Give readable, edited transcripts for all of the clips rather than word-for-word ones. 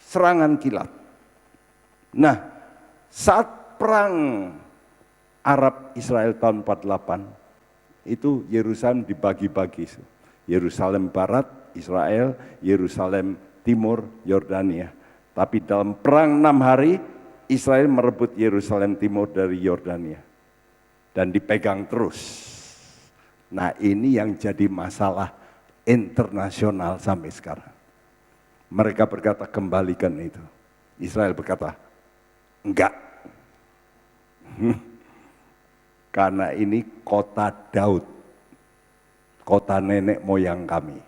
serangan kilat. Nah, saat perang Arab Israel tahun 48, itu Yerusalem dibagi-bagi. Yerusalem Barat, Israel, Yerusalem Timur, Yordania. Tapi dalam perang 6 hari, Israel merebut Yerusalem Timur dari Yordania. Dan dipegang terus. Nah, ini yang jadi masalah internasional sampai sekarang. Mereka berkata kembalikan itu. Israel berkata, enggak. Karena ini kota Daud. Kota nenek moyang kami.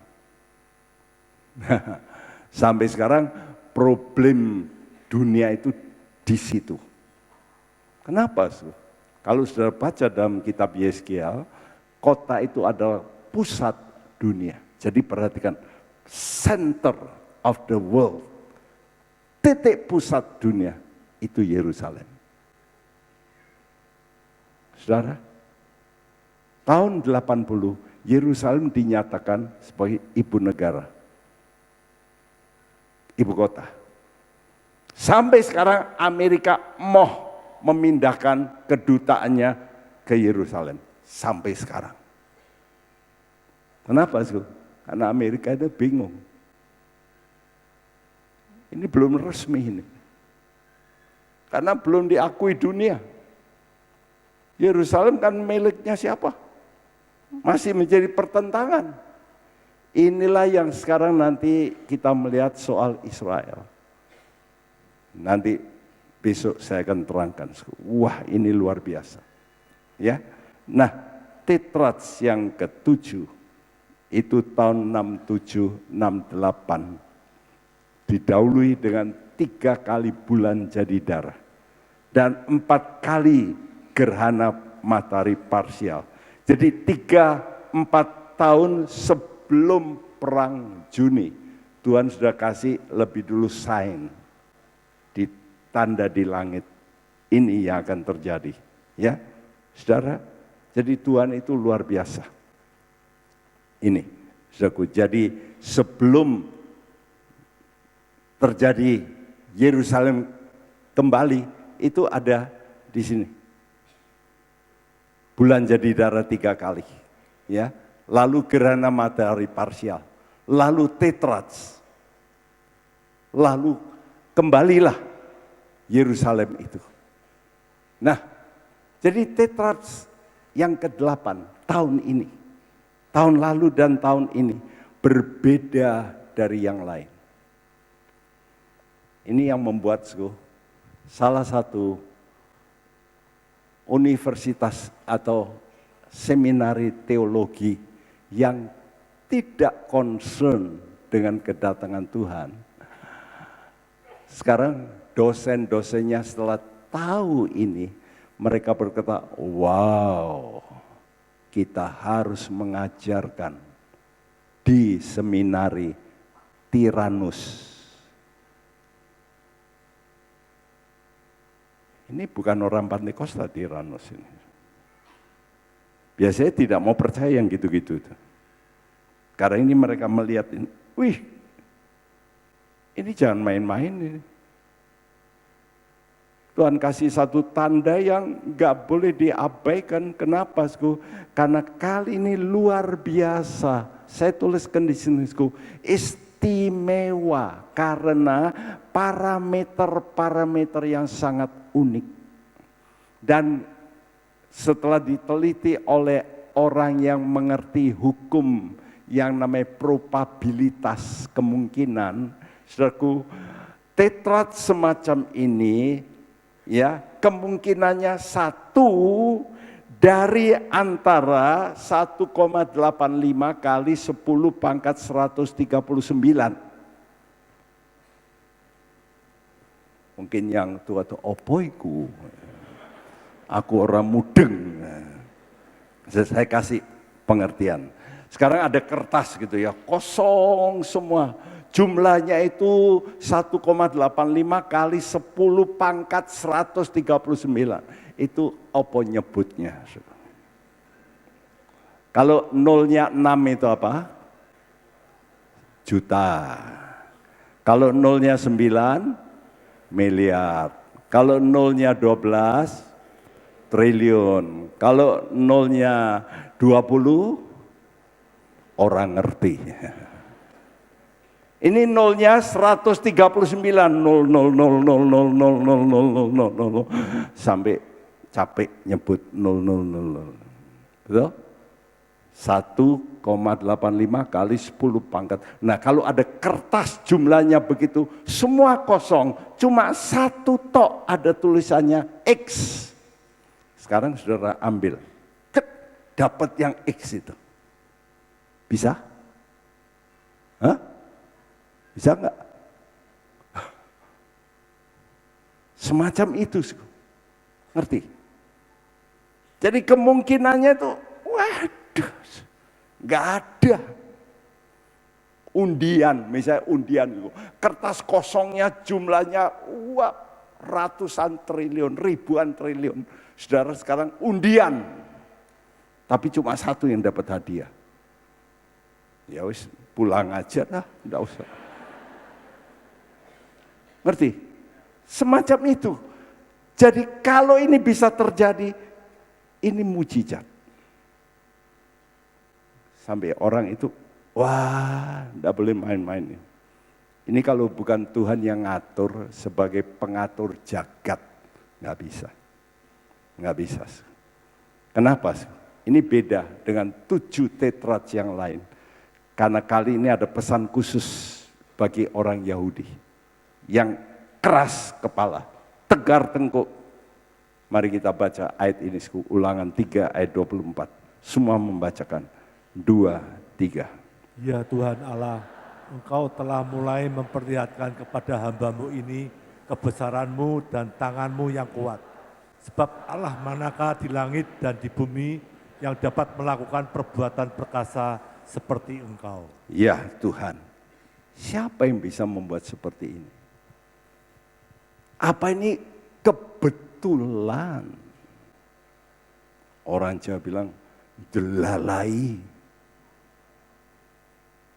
Sampai sekarang problem dunia itu di situ. Kenapa? Kalau saudara baca dalam kitab Yeskiel, kota itu adalah pusat dunia. Jadi perhatikan, center of the world. Titik pusat dunia itu Yerusalem. Saudara, tahun 80 Yerusalem dinyatakan sebagai ibu negara. Ibu kota. Sampai sekarang Amerika mau memindahkan kedutaannya ke Yerusalem. Sampai sekarang. Kenapa, Su? Karena Amerika itu bingung. Ini belum resmi ini. Karena belum diakui dunia. Yerusalem kan miliknya siapa? Masih menjadi pertentangan. Inilah yang sekarang nanti kita melihat soal Israel. Nanti besok saya akan terangkan. Wah, ini luar biasa. Ya. Nah, Tetrats yang ke-7 itu tahun 67-68 didahului dengan 3 kali bulan jadi darah dan 4 kali gerhana matahari parsial. Jadi 3-4 tahun sebelum perang Juni, Tuhan sudah kasih lebih dulu sign, di tanda di langit, ini yang akan terjadi. Ya, saudara, jadi Tuhan itu luar biasa. Ini, saudaraku, jadi sebelum terjadi Yerusalem kembali, itu ada di sini. Bulan jadi darah 3 kali, ya. Lalu gerhana matahari parsial, lalu tetrats, lalu kembalilah Yerusalem itu. Nah, jadi tetrats yang ke-8 tahun ini, tahun lalu dan tahun ini berbeda dari yang lain. Ini yang membuat salah satu universitas atau seminari teologi yang tidak concern dengan kedatangan Tuhan. Sekarang dosen-dosennya setelah tahu ini, mereka berkata, wow, kita harus mengajarkan di seminari Tiranus. Ini bukan orang Pantekosta Tiranus ini. Biasanya tidak mau percaya yang gitu-gitu. Karena ini mereka melihat ini, wih, ini jangan main-main ini. Tuhan kasih satu tanda yang gak boleh diabaikan. Kenapa? Karena kali ini luar biasa. Saya tuliskan di sini, istimewa karena parameter-parameter yang sangat unik. Dan setelah diteliti oleh orang yang mengerti hukum yang namanya probabilitas kemungkinan, saudaraku, tetrat semacam ini, ya, kemungkinannya 1 dari antara 1,85 kali 10 pangkat 139. Mungkin yang tua itu opoiku, aku orang mudeng. Saya kasih pengertian. Sekarang ada kertas gitu ya, kosong semua. Jumlahnya itu 1,85 kali 10 pangkat 139. Itu apa nyebutnya? Kalau nolnya 6 itu apa? Juta. Kalau nolnya 9 miliar. Kalau nolnya 12 triliun. Kalau nolnya 20 orang ngerti. Ini nolnya 139 nol nol nol nol nol nol nol nol nol nol nol sampai capek nyebut nol nol nol nol. Betul? 1,85 kali 10 pangkat. Nah, kalau ada kertas jumlahnya begitu, semua kosong, cuma satu tok ada tulisannya X. Sekarang saudara ambil, dapat yang X itu. Bisa? Hah? Bisa enggak? Semacam itu, ngerti? Jadi kemungkinannya itu, waduh, nggak ada. Undian, misalnya undian itu, kertas kosongnya jumlahnya ratusan triliun, ribuan triliun. Saudara sekarang undian, tapi cuma satu yang dapat hadiah. Ya wis, pulang aja lah, enggak usah. Ngerti? Semacam itu. Jadi kalau ini bisa terjadi, ini mujizat. Sampai orang itu, wah, enggak boleh main-main. Ini kalau bukan Tuhan yang ngatur sebagai pengatur jagat, enggak bisa. Enggak bisa. Kenapa? Ini beda dengan 7 tetrat yang lain. Karena kali ini ada pesan khusus bagi orang Yahudi yang keras kepala, tegar tengkuk. Mari kita baca ayat ini, Ulangan 3 ayat 24. Semua membacakan. 2, 3. Ya Tuhan Allah, Engkau telah mulai memperlihatkan kepada hamba-Mu ini kebesaran-Mu dan tangan-Mu yang kuat. Sebab Allah manakah di langit dan di bumi yang dapat melakukan perbuatan perkasa seperti Engkau. Ya Tuhan, siapa yang bisa membuat seperti ini? Apa ini kebetulan? Orang Jawa bilang, delalai.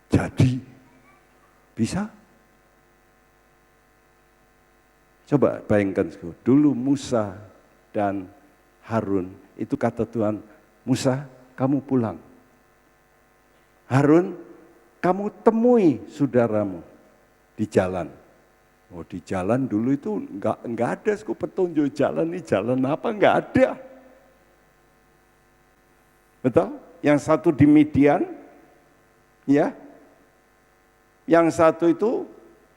Jadi, bisa? Coba bayangkan, dulu Musa dan Harun, itu kata Tuhan, Musa, kamu pulang. Harun, kamu temui saudaramu di jalan. Oh, di jalan dulu itu enggak ada petunjuk jalan, ini jalan apa, enggak ada. Betul? Yang satu di Midian, ya. Yang satu itu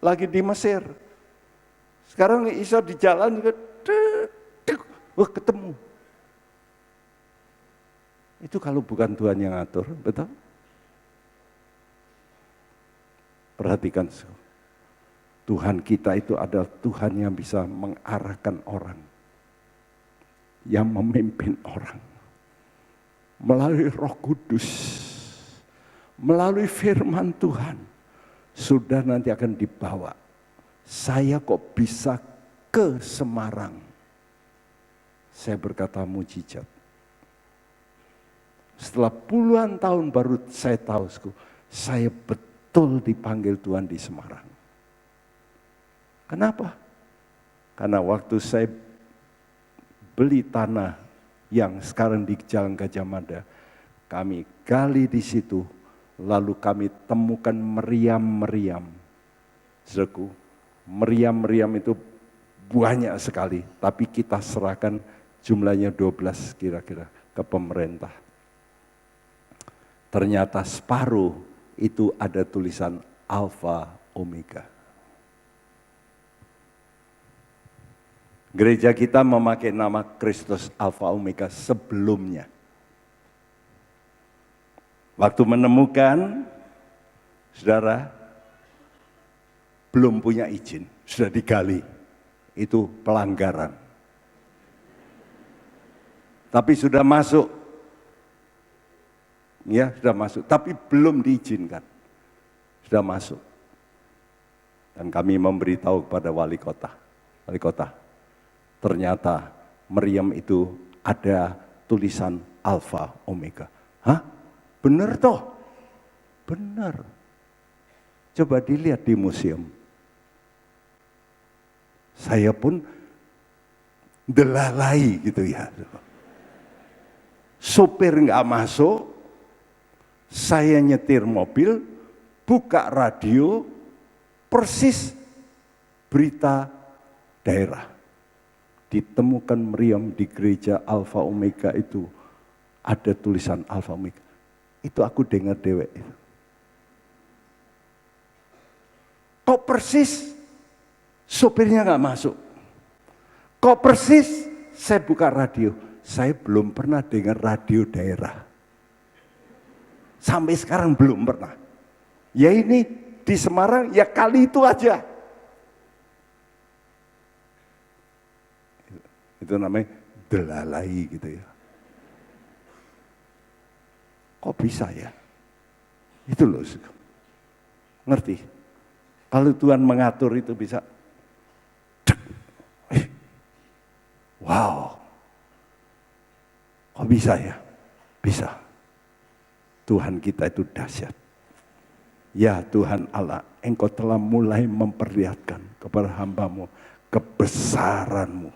lagi di Mesir. Sekarang Isa di jalan juga, ketemu. Itu kalau bukan Tuhan yang ngatur, betul? Perhatikan, Tuhan kita itu adalah Tuhan yang bisa mengarahkan orang, yang memimpin orang, melalui Roh Kudus, melalui firman Tuhan, sudah nanti akan dibawa. Saya kok bisa ke Semarang? Saya berkata mujizat. Setelah puluhan tahun baru saya tahu, saya betul dipanggil Tuhan di Semarang. Kenapa? Karena waktu saya beli tanah yang sekarang di Jalan Gajah Mada, kami gali di situ, lalu kami temukan meriam-meriam. Saudaraku, meriam-meriam itu banyak sekali, tapi kita serahkan jumlahnya 12 kira-kira ke pemerintah. Ternyata separuh itu ada tulisan Alfa Omega. Gereja kita memakai nama Kristus Alfa Omega sebelumnya. Waktu menemukan, saudara, belum punya izin, sudah digali. Itu pelanggaran. Tapi sudah masuk. Ya, sudah masuk, tapi belum diizinkan. Sudah masuk. Dan kami memberitahu kepada wali kota. Wali kota, ternyata meriam itu ada tulisan Alfa Omega. Hah? Benar toh? Benar. Coba dilihat di museum. Saya pun delalai gitu ya. Sopir nggak masuk, saya nyetir mobil, buka radio, persis berita daerah. Ditemukan meriam di gereja Alfa Omega itu, ada tulisan Alfa Omega. Itu aku dengar dewek itu. Kok persis sopirnya nggak masuk? Kok persis saya buka radio? Saya belum pernah dengar radio daerah. Sampai sekarang belum pernah. Ya ini di Semarang ya kali itu aja. Itu namanya delalai gitu ya. Kok bisa ya? Itu loh. Ngerti? Kalau Tuhan mengatur itu bisa. Wow. Kok bisa ya? Bisa. Tuhan kita itu dahsyat. Ya Tuhan Allah, Engkau telah mulai memperlihatkan kepada hamba-Mu kebesaran-Mu.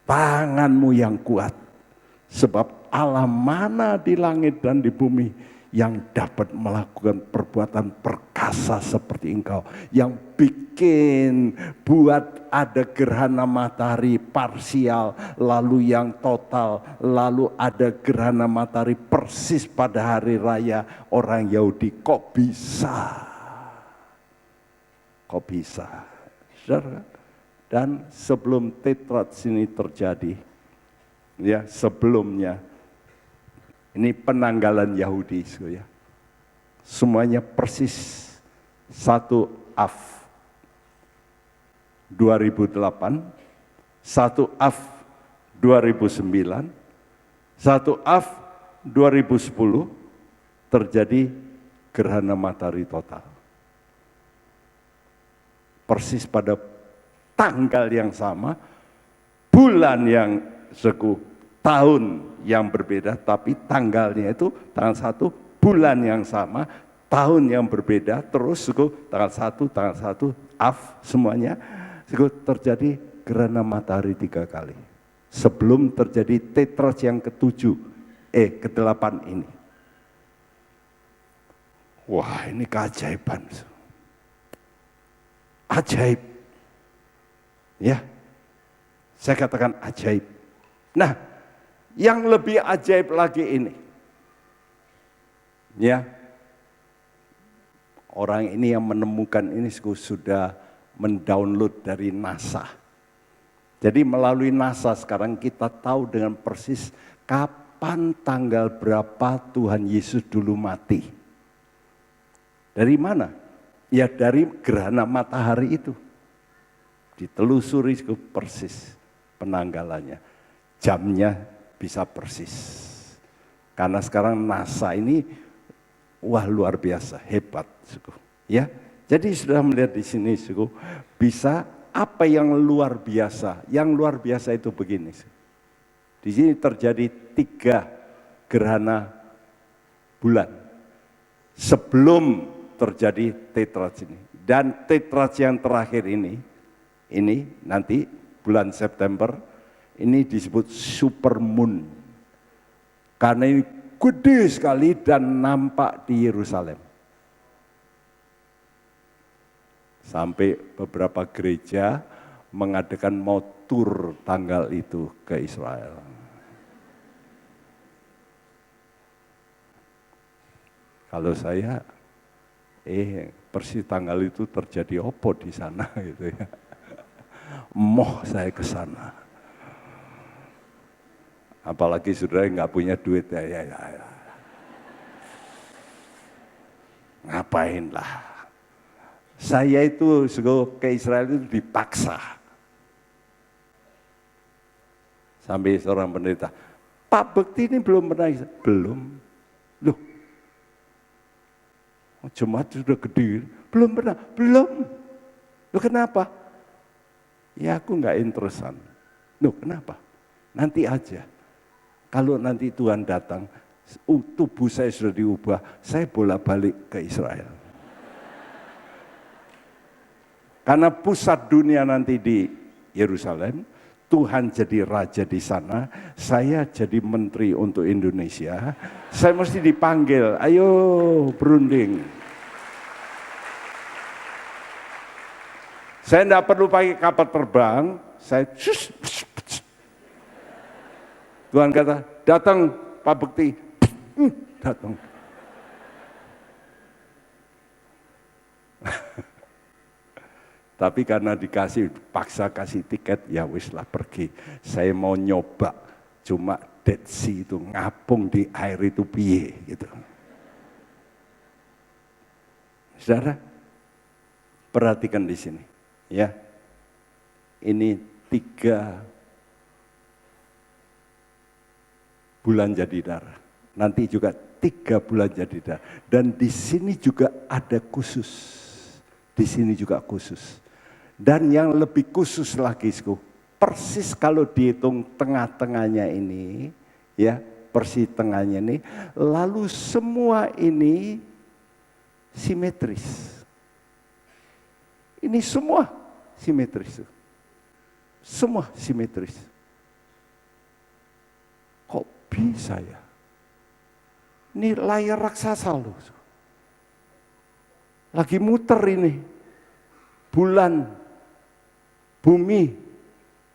Tangan-Mu yang kuat. Sebab Allah mana di langit dan di bumi yang dapat melakukan perbuatan perkasa seperti Engkau. Yang bikin buat ada gerhana matahari parsial, lalu yang total, lalu ada gerhana matahari persis pada hari raya orang Yahudi. Kok bisa? Kok bisa? Dan sebelum Tetrat sini terjadi, ya sebelumnya, ini penanggalan Yahudi, ya. Semuanya persis 1 Av 2008, 1 Av 2009, 1 Av 2010 terjadi gerhana matahari total. Persis pada tanggal yang sama, bulan yang tahun yang berbeda, tapi tanggalnya itu tanggal 1, bulan yang sama, tahun yang berbeda, terus tanggal 1 Av semuanya terjadi gerhana matahari 3 kali. Sebelum terjadi Tetras yang ke-8 ini. Wah, ini keajaiban. Ajaib. Ya, saya katakan ajaib. Nah, yang lebih ajaib lagi ini, ya, orang ini yang menemukan ini sudah mendownload dari NASA. Jadi melalui NASA sekarang kita tahu dengan persis kapan tanggal berapa Tuhan Yesus dulu mati. Dari mana? Ya dari gerhana matahari itu. Ditelusuri persis penanggalannya. Jamnya bisa persis. Karena sekarang NASA ini wah luar biasa, hebat. Ya, jadi sudah melihat di sini, bisa apa yang luar biasa? Yang luar biasa itu begini. Di sini terjadi 3 gerhana bulan sebelum terjadi Tetras ini. Dan Tetras yang terakhir ini nanti bulan September, ini disebut supermoon. Karena ini gede sekali dan nampak di Yerusalem. Sampai beberapa gereja mengadakan mau tur tanggal itu ke Israel. Kalau saya, persis tanggal itu terjadi opo di sana gitu ya. Moh saya ke sana. Apalagi saudara nggak punya duit ya. Ngapain lah. Saya itu ke Israel itu dipaksa. Sampai seorang pendeta, Pak Bekti ini belum pernah. Belum. Loh, jemaat sudah gede. Belum pernah. Belum. Loh kenapa? Ya aku nggak interesan. Loh kenapa? Nanti aja. Kalau nanti Tuhan datang, tubuh saya sudah diubah, saya bolak-balik ke Israel. Karena pusat dunia nanti di Yerusalem, Tuhan jadi raja di sana, saya jadi menteri untuk Indonesia, saya mesti dipanggil, ayo berunding. Saya tidak perlu pakai kapal terbang, saya Tuhan kata, datang Pak Bekti, datang. Tapi karena paksa kasih tiket, ya wis lah pergi. Saya mau nyoba, cuma Dead Sea itu ngapung di air itu piye gitu. Saudara, perhatikan di sini, ya. Ini 3 bulan jadi darah. Nanti juga 3 bulan jadi darah. Dan di sini juga ada khusus. Di sini juga khusus. Dan yang lebih khusus lagi, persis kalau dihitung tengah-tengahnya ini, ya, persis tengahnya ini, lalu semua ini simetris. Ini semua simetris. Semua simetris. Kok bisa ya? Ini layar raksasa loh. Lagi muter ini. Bulan, bumi,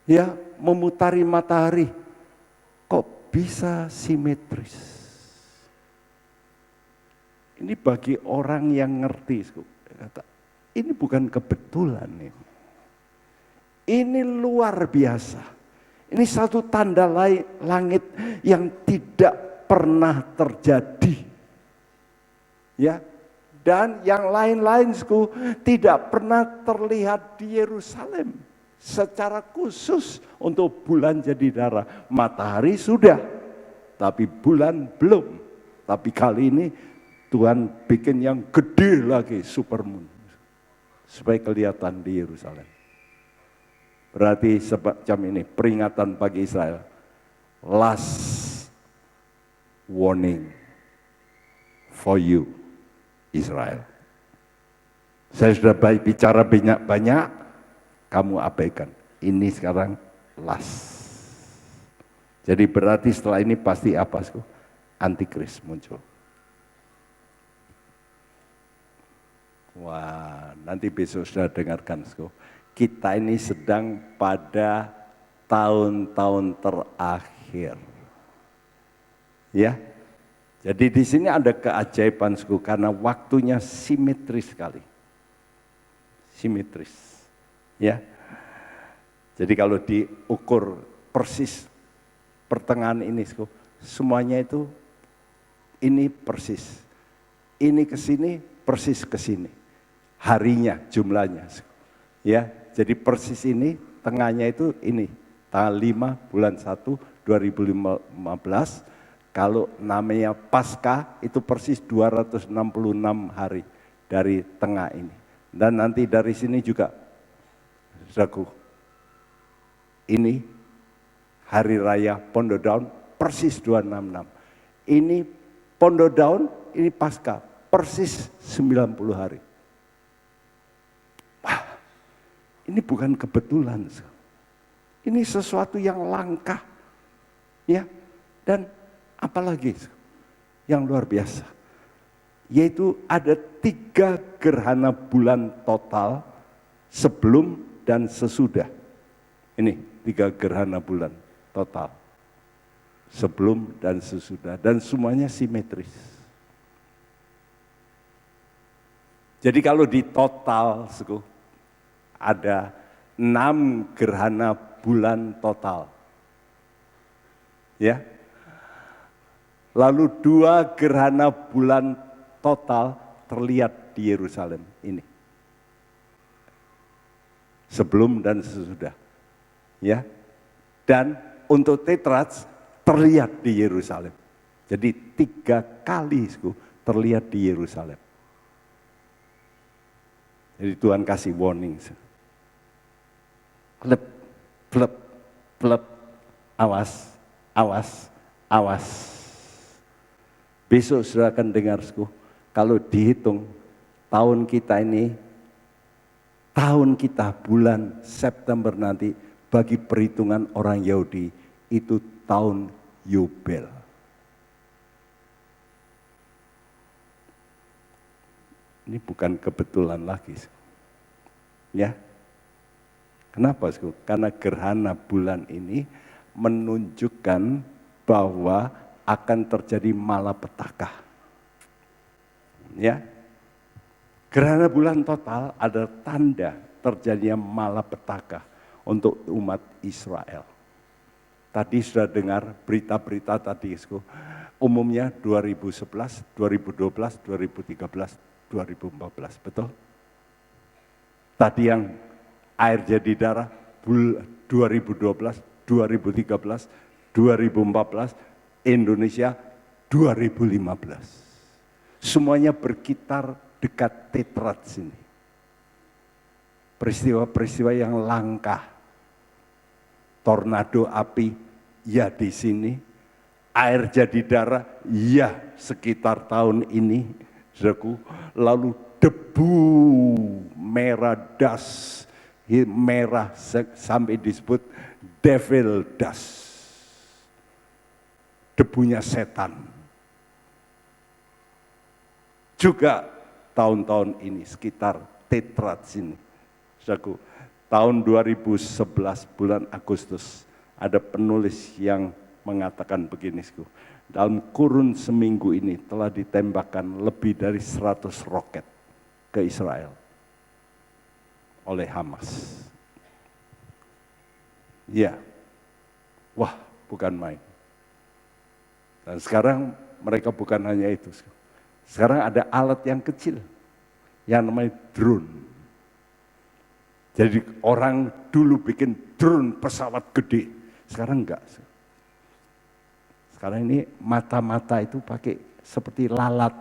ya, memutari matahari. Kok bisa simetris? Ini bagi orang yang ngerti. Ini bukan kebetulan ini. Ini luar biasa. Ini satu tanda langit yang tidak pernah terjadi. Ya, dan yang lain-lain tidak pernah terlihat di Yerusalem secara khusus untuk bulan jadi darah. Matahari sudah, tapi bulan belum. Tapi kali ini Tuhan bikin yang gede lagi, supermoon, supaya kelihatan di Yerusalem. Berarti semacam ini peringatan bagi Israel. Last warning for you, Israel. Saya sudah bicara banyak, kamu abaikan. Ini sekarang last. Jadi berarti setelah ini pasti apa? Antikris muncul. Wah, nanti besok sudah dengarkan. Kita ini sedang pada tahun-tahun terakhir. Ya. Jadi di sini ada keajaiban karena waktunya simetris sekali. Simetris. Ya. Jadi kalau diukur persis pertengahan ini, semuanya itu ini persis. Ini ke sini, persis ke sini. Harinya, jumlahnya. Ya, jadi persis ini, tengahnya itu ini. Tanggal 5 bulan 1 2015. Kalau namanya Paskah itu persis 266 hari dari tengah ini. Dan nanti dari sini juga, saudaraku, ini hari raya Pondok Daun persis 266. Ini Pondok Daun, ini Paskah persis 90 hari. Wah, ini bukan kebetulan. Ini sesuatu yang langka. Ya, dan apalagi yang luar biasa, yaitu ada 3 gerhana bulan total sebelum dan sesudah. Ini 3 gerhana bulan total sebelum dan sesudah, dan semuanya simetris. Jadi kalau di total ada 6 gerhana bulan total. Ya. Lalu 2 gerhana bulan total terlihat di Yerusalem ini. Sebelum dan sesudah. Ya. Dan untuk tetrats terlihat di Yerusalem. Jadi 3 kali terlihat di Yerusalem. Jadi Tuhan kasih warning. Klep, klep, klep, awas, awas, awas. Besok sudah akan dengar, kalau dihitung tahun kita ini tahun kita bulan September nanti bagi perhitungan orang Yahudi itu tahun Yubel. Ini bukan kebetulan lagi. Ya. Kenapa? Karena gerhana bulan ini menunjukkan bahwa akan terjadi malapetaka. Ya. Gerhana bulan total ada tanda terjadinya malapetaka untuk umat Israel. Tadi sudah dengar berita-berita tadi, umumnya 2011, 2012, 2013, 2014, betul? Tadi yang air jadi darah 2012, 2013, 2014, Indonesia 2015. Semuanya berkitar dekat Tetrat sini. Peristiwa-peristiwa yang langka. Tornado api, ya di sini. Air jadi darah, ya sekitar tahun ini. Lalu debu merah dust, merah sampai disebut devil dust. Debunya setan. Juga tahun-tahun ini sekitar Tetrat sini. Saudaraku, tahun 2011 bulan Agustus ada penulis yang mengatakan begini, dalam kurun seminggu ini telah ditembakkan lebih dari 100 roket ke Israel oleh Hamas. Ya, wah bukan main. Dan sekarang mereka bukan hanya itu. Sekarang ada alat yang kecil yang namanya drone. Jadi orang dulu bikin drone pesawat gede, sekarang enggak. Sekarang ini mata-mata itu pakai seperti lalat.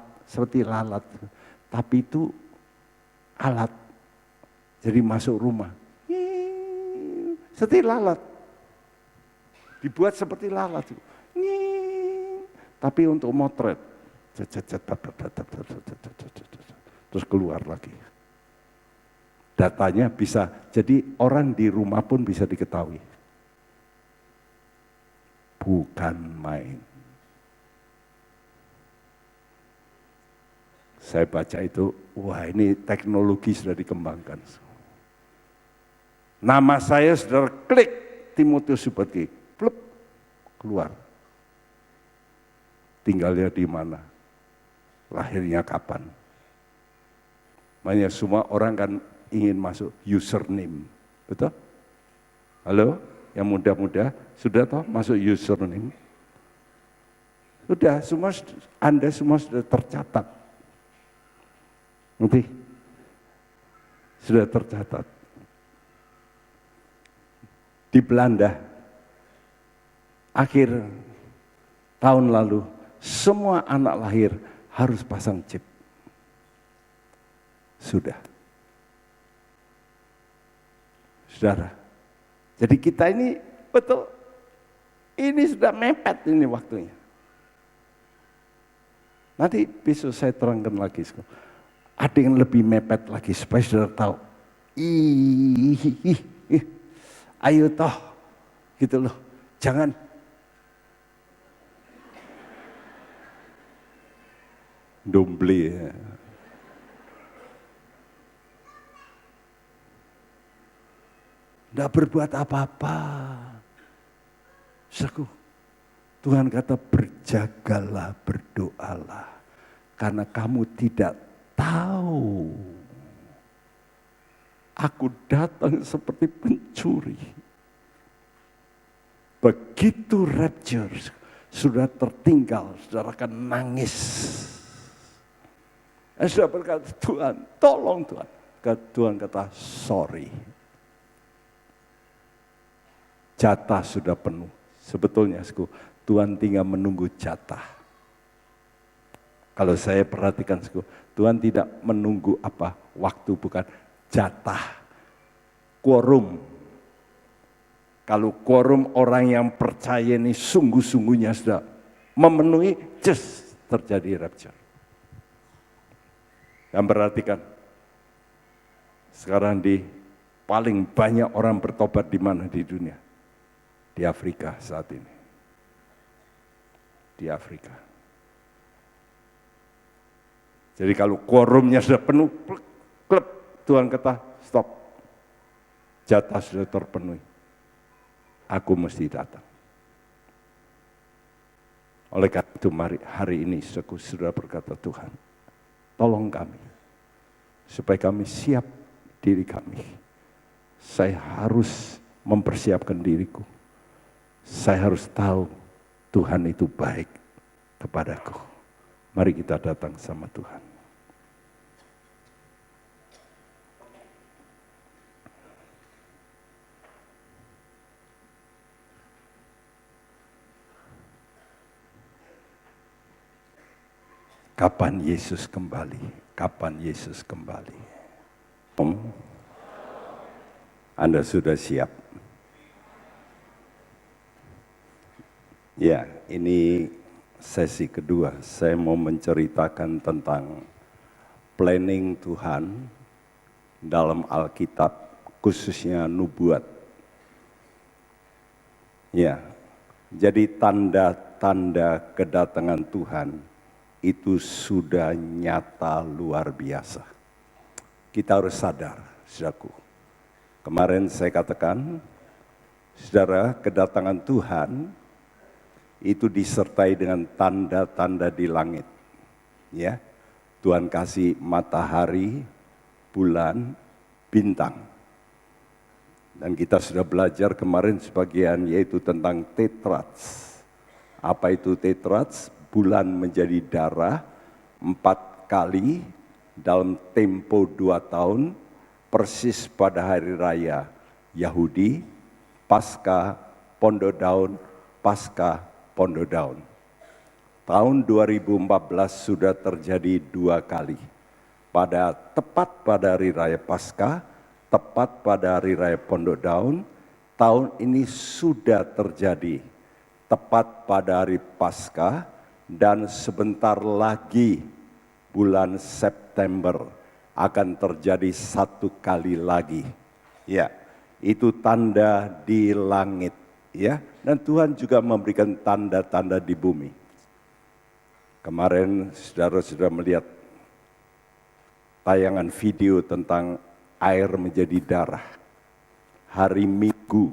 Tapi itu alat. Jadi masuk rumah. Seperti lalat. Dibuat seperti lalat. Tapi untuk motret. Terus keluar lagi. Datanya bisa, jadi orang di rumah pun bisa diketahui. Bukan main. Saya baca itu, wah ini teknologi sudah dikembangkan. Nama saya saudara klik, Timotius Subagio, plep, keluar. Tinggalnya di mana? Lahirnya kapan? Makanya semua orang kan ingin masuk username, betul? Halo? Yang muda-muda, sudah toh masuk username? Sudah, Anda semua sudah tercatat. Nanti sudah tercatat. Di Belanda, akhir tahun lalu, semua anak lahir harus pasang chip. Sudah. Saudara, jadi kita ini betul, ini sudah mepet ini waktunya. Nanti besok saya terangkan lagi. Ada yang lebih mepet lagi supaya saudara tahu. Ayo toh, gitu loh. Jangan domble ya. Tidak berbuat apa-apa. Saudaraku, Tuhan kata berjagalah, berdoalah. Karena kamu tidak tahu. Aku datang seperti pencuri. Begitu rapture, sudah tertinggal, saudara akan nangis. Dan sudah berkata, Tuhan, tolong Tuhan. Tuhan kata, sorry. Jatah sudah penuh. Sebetulnya Tuhan tinggal menunggu jatah. Kalau saya perhatikan, Tuhan tidak menunggu apa? Waktu, bukan jatah. Quorum. Kalau quorum orang yang percaya ini sungguh-sungguhnya sudah memenuhi, terjadi rapture. Dan perhatikan, Sekarang paling banyak orang bertobat di mana di dunia? Di Afrika saat ini. Di Afrika. Jadi kalau quorumnya sudah penuh, klub, Tuhan kata, stop. Jatah sudah terpenuhi. Aku mesti datang. Oleh karena itu mari hari ini sudah berkata Tuhan, tolong kami. Supaya kami siap diri kami. Saya harus mempersiapkan diriku. Saya harus tahu Tuhan itu baik kepadaku. Mari kita datang sama Tuhan. Kapan Yesus kembali? Kapan Yesus kembali? Anda sudah siap? Ya, ini sesi kedua. Saya mau menceritakan tentang planning Tuhan dalam Alkitab, khususnya nubuat. Ya, jadi tanda-tanda kedatangan Tuhan itu sudah nyata luar biasa. Kita harus sadar, saudaraku. Kemarin saya katakan, saudara, kedatangan Tuhan itu disertai dengan tanda-tanda di langit. Ya, Tuhan kasih matahari, bulan, bintang. Dan kita sudah belajar kemarin sebagian yaitu tentang tetrats. Apa itu tetrats? Bulan menjadi darah 4 kali dalam tempo 2 tahun, persis pada hari raya Yahudi, Paskah, Pondok Daun, Paskah, Pondok Daun. Tahun 2014 sudah terjadi 2 kali. Tepat pada hari raya Paskah, tepat pada hari raya Pondok Daun, tahun ini sudah terjadi. Tepat pada hari Paskah, dan sebentar lagi bulan September akan terjadi 1 kali lagi. Ya, itu tanda di langit. Ya, dan Tuhan juga memberikan tanda-tanda di bumi. Kemarin saudara sudah melihat tayangan video tentang air menjadi darah. Hari Minggu,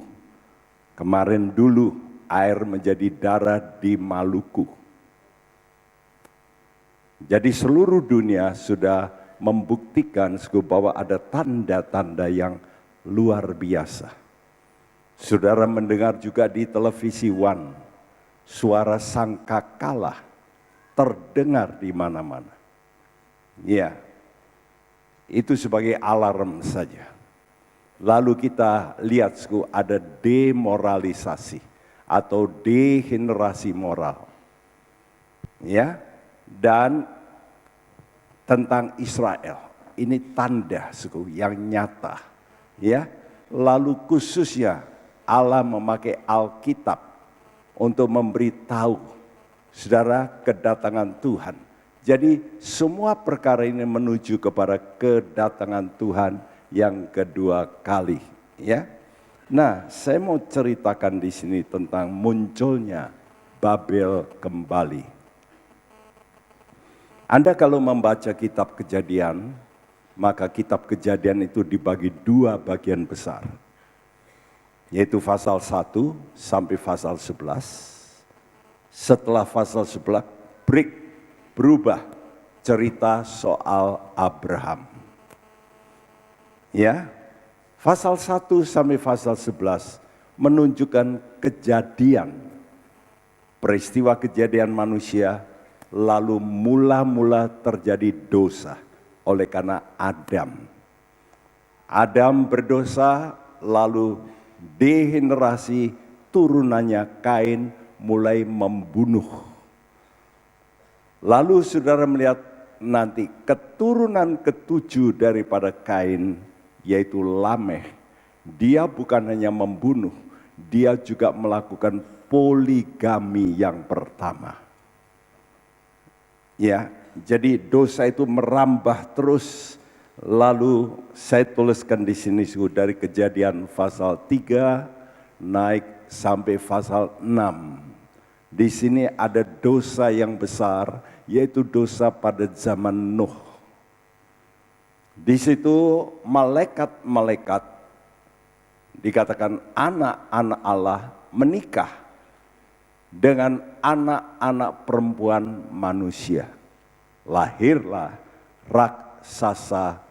kemarin dulu air menjadi darah di Maluku. Jadi seluruh dunia sudah membuktikan bahwa ada tanda-tanda yang luar biasa. Saudara mendengar juga di televisi One, suara sangkakala terdengar di mana-mana. Ya, itu sebagai alarm saja. Lalu kita lihat ada demoralisasi atau degenerasi moral. Ya, dan tentang Israel, ini tanda yang nyata. Ya, lalu khususnya Allah memakai Alkitab untuk memberitahu saudara kedatangan Tuhan. Jadi semua perkara ini menuju kepada kedatangan Tuhan yang kedua kali. Ya, nah saya mau ceritakan di sini tentang munculnya Babel kembali. Anda kalau membaca kitab Kejadian, maka kitab Kejadian itu dibagi 2 bagian besar. Yaitu pasal 1 sampai pasal 11. Setelah pasal 11, berubah cerita soal Abraham. Ya, pasal 1 sampai pasal 11 menunjukkan kejadian, peristiwa kejadian manusia, lalu mula-mula terjadi dosa oleh karena Adam. Adam berdosa, lalu degenerasi turunannya Kain mulai membunuh. Lalu saudara melihat nanti keturunan ke-7 daripada Kain, yaitu Lameh. Dia bukan hanya membunuh, dia juga melakukan poligami yang pertama. Ya, jadi dosa itu merambah terus, Lalu saya tuliskan di sini dari Kejadian pasal 3 naik sampai pasal 6. Di sini ada dosa yang besar, yaitu dosa pada zaman Nuh. Di situ malaikat-malaikat dikatakan anak-anak Allah menikah dengan anak-anak perempuan manusia. Lahirlah raksasa.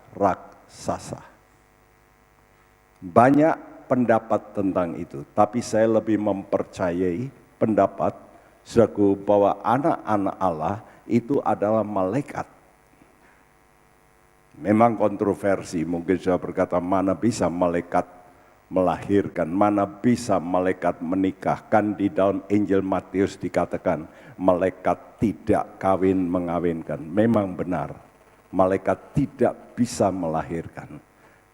Banyak pendapat tentang itu, tapi saya lebih mempercayai pendapat saudaraku bahwa anak-anak Allah itu adalah malaikat. Memang kontroversi, mungkin saya berkata mana bisa malaikat melahirkan, mana bisa malaikat menikahkan. Di dalam Injil Matius dikatakan malaikat tidak kawin mengawinkan. Memang benar, malaikat tidak bisa melahirkan,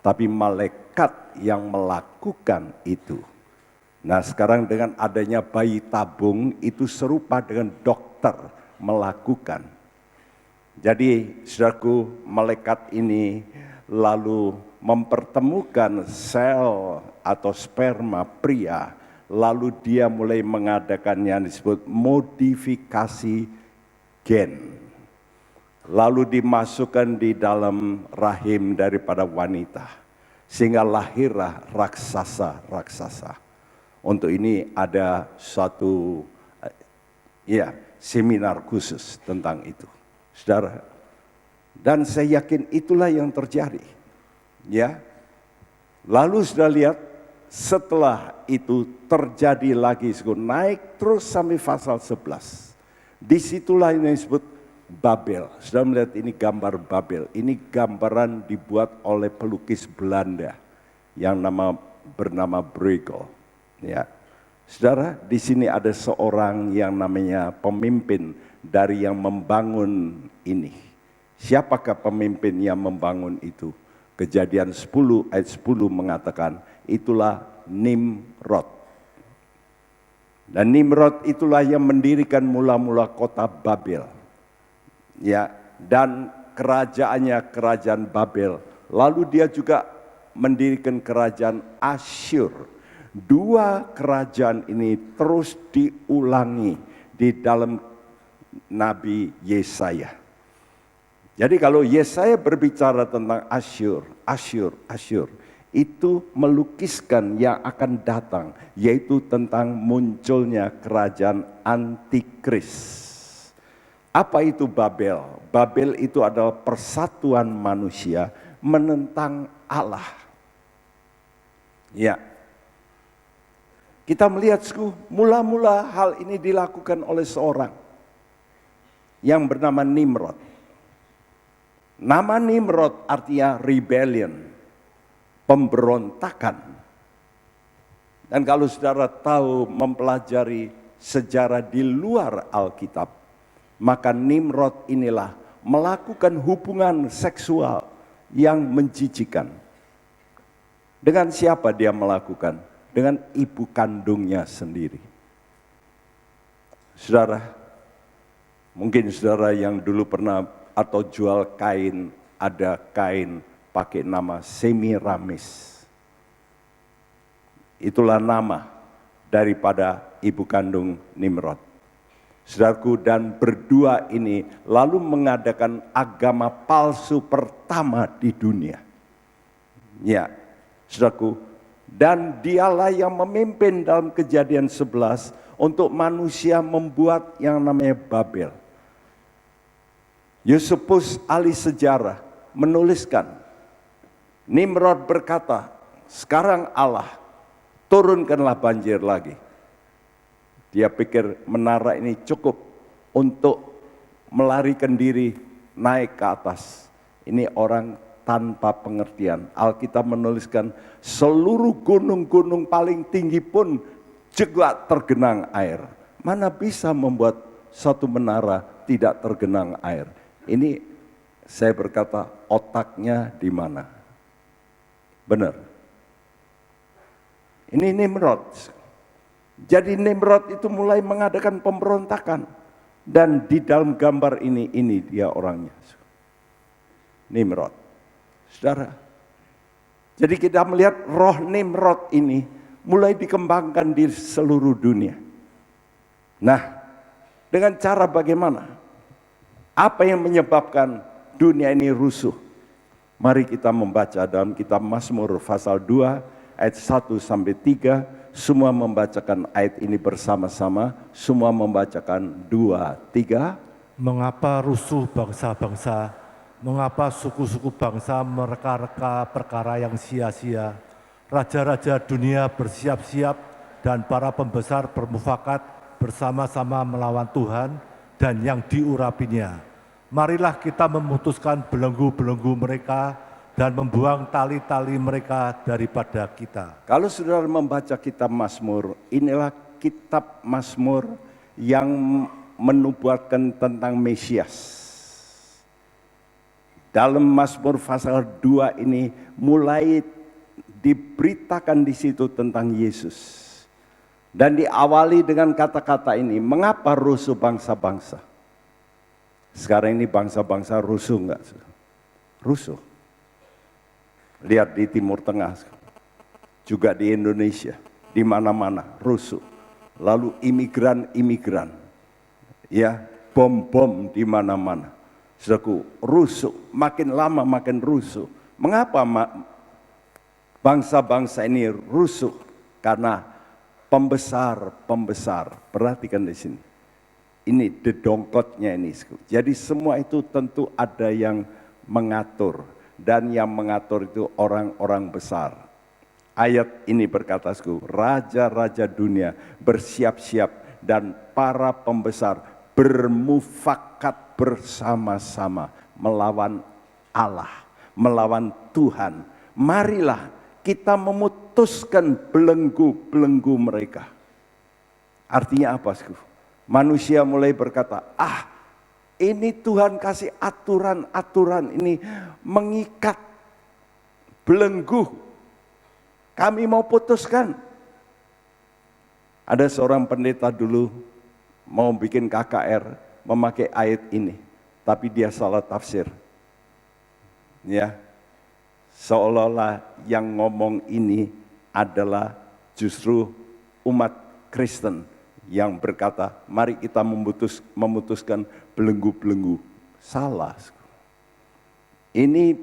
tapi malaikat yang melakukan itu. Nah sekarang dengan adanya bayi tabung itu serupa dengan dokter melakukan. Jadi saudaraku, malaikat ini lalu mempertemukan sel atau sperma pria, lalu dia mulai mengadakan yang disebut modifikasi gen. Lalu dimasukkan di dalam rahim daripada wanita, sehingga lahirlah raksasa. Untuk ini ada suatu seminar khusus tentang itu, saudara. Dan saya yakin itulah yang terjadi. Ya. Lalu sudah lihat setelah itu terjadi lagi, naik terus sampai pasal 11. Disitulah yang disebut Babel. Sudah melihat ini gambar Babel. Ini gambaran dibuat oleh pelukis Belanda yang bernama Bruegel. Ya, saudara, di sini ada seorang yang namanya pemimpin dari yang membangun ini. Siapakah pemimpin yang membangun itu? Kejadian 10 ayat 10 mengatakan itulah Nimrod. Dan Nimrod itulah yang mendirikan mula-mula kota Babel. Ya, dan kerajaannya kerajaan Babel. Lalu dia juga mendirikan kerajaan Asyur. Dua kerajaan ini terus diulangi di dalam Nabi Yesaya. Jadi kalau Yesaya berbicara tentang Asyur, itu melukiskan yang akan datang, yaitu tentang munculnya kerajaan antikris. Apa itu Babel? Babel itu adalah persatuan manusia menentang Allah. Ya. Kita melihat mula-mula hal ini dilakukan oleh seorang yang bernama Nimrod. Nama Nimrod artinya rebellion, pemberontakan. Dan kalau saudara tahu mempelajari sejarah di luar Alkitab, maka Nimrod inilah melakukan hubungan seksual yang menjijikan. Dengan siapa dia melakukan? Dengan ibu kandungnya sendiri. Saudara, mungkin saudara yang dulu pernah atau jual kain, ada kain pakai nama Semiramis. Itulah nama daripada ibu kandung Nimrod. Saudaraku, dan berdua ini lalu mengadakan agama palsu pertama di dunia. Ya, saudaraku, dan dialah yang memimpin dalam Kejadian 11 untuk manusia membuat yang namanya Babel. Yusufus ahli sejarah menuliskan, Nimrod berkata, sekarang Allah turunkanlah banjir lagi. Dia pikir menara ini cukup untuk melarikan diri naik ke atas. Ini orang tanpa pengertian. Alkitab menuliskan seluruh gunung-gunung paling tinggi pun juga tergenang air. Mana bisa membuat satu menara tidak tergenang air? Ini saya berkata otaknya di mana? Benar. Ini Nimrod. Jadi Nimrod itu mulai mengadakan pemberontakan. Dan di dalam gambar ini dia orangnya. Nimrod. Saudara, jadi kita melihat roh Nimrod ini mulai dikembangkan di seluruh dunia. Nah, dengan cara bagaimana? Apa yang menyebabkan dunia ini rusuh? Mari kita membaca dalam kitab Mazmur pasal 2 ayat 1 sampai 3. Semua membacakan ayat ini bersama-sama. Semua membacakan 2, 3. Mengapa rusuh bangsa-bangsa? Mengapa suku-suku bangsa mereka-reka perkara yang sia-sia? Raja-raja dunia bersiap-siap dan para pembesar bermufakat bersama-sama melawan Tuhan dan yang diurapinya. Marilah kita memutuskan belenggu-belenggu mereka dan membuang tali-tali mereka daripada kita. Kalau saudara membaca kitab Mazmur, inilah kitab Mazmur yang menubuatkan tentang Mesias. Dalam Mazmur pasal 2 ini mulai diberitakan di situ tentang Yesus. Dan diawali dengan kata-kata ini, mengapa rusuh bangsa-bangsa? Sekarang ini bangsa-bangsa rusuh enggak? Rusuh. Lihat di Timur Tengah, juga di Indonesia, di mana-mana rusuh. Lalu imigran, ya, bom-bom di mana-mana. Saudaraku, rusuh, makin lama makin rusuh. Mengapa bangsa-bangsa ini rusuh? Karena pembesar, perhatikan di sini. Ini dedongkotnya ini. Jadi semua itu tentu ada yang mengatur. Dan yang mengatur itu orang-orang besar. Ayat ini berkata, raja-raja dunia bersiap-siap dan para pembesar bermufakat bersama-sama melawan Allah, melawan Tuhan. Marilah kita memutuskan belenggu-belenggu mereka. Artinya apa? Manusia mulai berkata, ini Tuhan kasih aturan-aturan ini mengikat belenggu. Kami mau putuskan. Ada seorang pendeta dulu mau bikin KKR, memakai ayat ini, tapi dia salah tafsir. Ya, seolah-olah yang ngomong ini adalah justru umat Kristen yang berkata, mari kita memutuskan belenggu-belenggu. Salah. Ini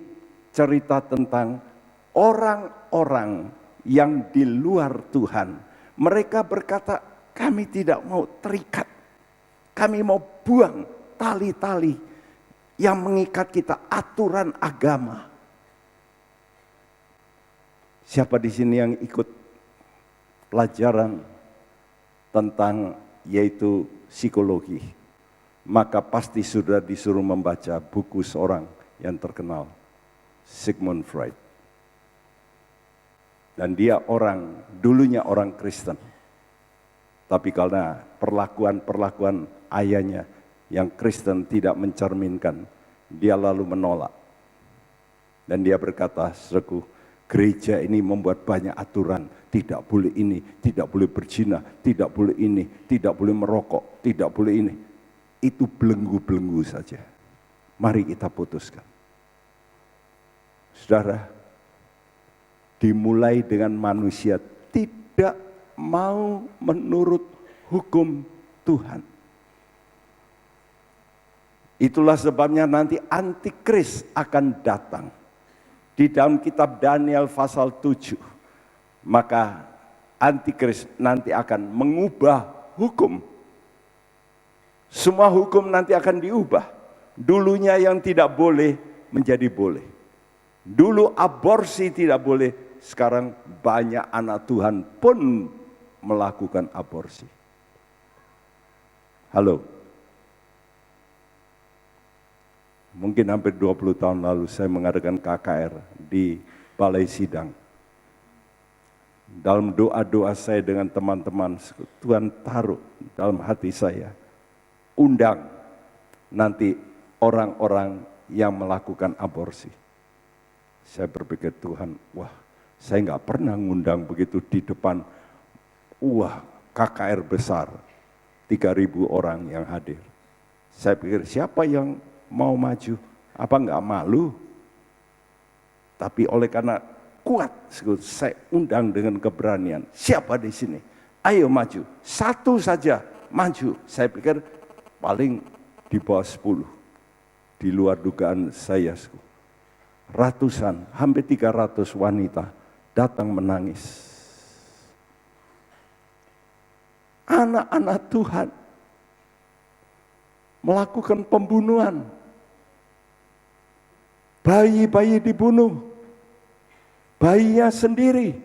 cerita tentang orang-orang yang di luar Tuhan. Mereka berkata, kami tidak mau terikat. Kami mau buang tali-tali yang mengikat kita, aturan agama. Siapa di sini yang ikut pelajaran tentang yaitu psikologi? Maka pasti sudah disuruh membaca buku seorang yang terkenal, Sigmund Freud. Dan dia dulunya orang Kristen. Tapi karena perlakuan ayahnya yang Kristen tidak mencerminkan, dia lalu menolak. Dan dia berkata, saudaraku, gereja ini membuat banyak aturan, tidak boleh ini, tidak boleh berzina, tidak boleh ini, tidak boleh merokok, tidak boleh ini. Itu belenggu-belenggu saja. Mari kita putuskan. Saudara, dimulai dengan manusia tidak mau menurut hukum Tuhan. Itulah sebabnya nanti antikris akan datang. Di dalam kitab Daniel pasal 7, maka antikris nanti akan mengubah hukum. Semua hukum nanti akan diubah. Dulunya yang tidak boleh menjadi boleh. Dulu aborsi tidak boleh, sekarang banyak anak Tuhan pun melakukan aborsi. Halo. Mungkin hampir 20 tahun lalu saya mengadakan KKR di Balai Sidang. Dalam doa-doa saya dengan teman-teman, Tuhan taruh dalam hati saya, undang nanti orang-orang yang melakukan aborsi. Saya berpikir, Tuhan, wah, saya nggak pernah ngundang begitu di depan, KKR besar, 3.000 orang yang hadir. Saya pikir, siapa yang mau maju? Apa nggak malu? Tapi oleh karena kuat, saya undang dengan keberanian. Siapa di sini? Ayo maju. Satu saja maju. Saya pikir paling di bawah 10. Di luar dugaan saya. Ratusan, hampir 300 wanita datang menangis. Anak-anak Tuhan melakukan pembunuhan. Bayi-bayi dibunuh. Bayinya sendiri.